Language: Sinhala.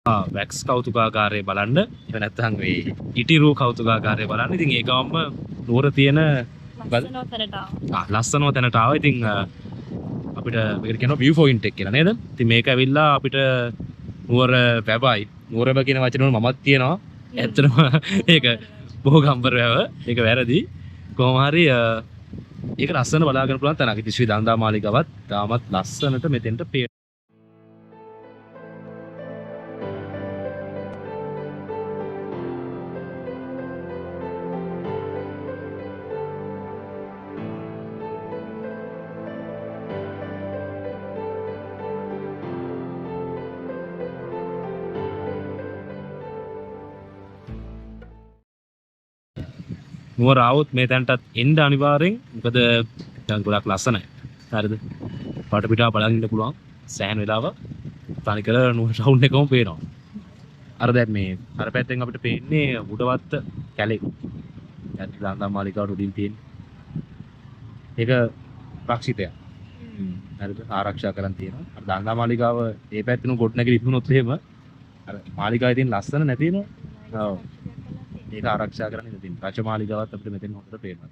වැක්ස් කෞතුකාගාරය බලන්න එහෙම නැත්නම් මේ ඉටිරු කෞතුකාගාරය බලන්න. ඉතින් ඒ ගාම නුවර තියෙන ලස්සනව තැනට ආවා. ඉතින් අපිට මේකට කියනවා view point එක කියලා නේද? ඉතින් මේක ඇවිල්ලා අපිට නුවර වැවයි. නුවර වැව කියන වචනේ මමත් කියනවා. ඇත්තටම ඒක බෝගම්බර වැව. ඒක වැරදි. කොහොම හරි ඒක ලස්සන බලා ගන්න පුළුවන් තැනක්. ඉතින් ශ්‍රී දන්දා මාලිගාවත් තාමත් ලස්සනට මෙතෙන්ට පේනවා. නුවර આવොත් මේ තැනටත් එන්න අනිවාර්යෙන්. මොකද දැන් ගොඩක් ලස්සනයි. හරිද? පාට පිටා බලන් ඉන්න පුළුවන්. සෑහෙන වෙලාව තනිකර නුවර ටවුන් එකම පේනවා. අර දැන් මේ අර පැත්තෙන් අපිට පේන්නේ උඩවත්ත කැලේ. ඇත්ත දන්දා මාලිගාවට උඩින් තියෙන. ඒක රක්ෂිතයක්. හරිද? ආරක්ෂා කරන් තියෙනවා. අර දන්දා මාලිගාව ඒ පැත්තෙන් ගොඩනැගිලි ඉක්මුණොත් එහෙම අර මාලිගාවේ තියෙන ලස්සන නැති වෙනවා. ඔව්. ඒක ආරක්ෂා කරන්න ඉතින් රජ මාලිගාවත් අපිට මෙතෙන් හොඳට පේනවා.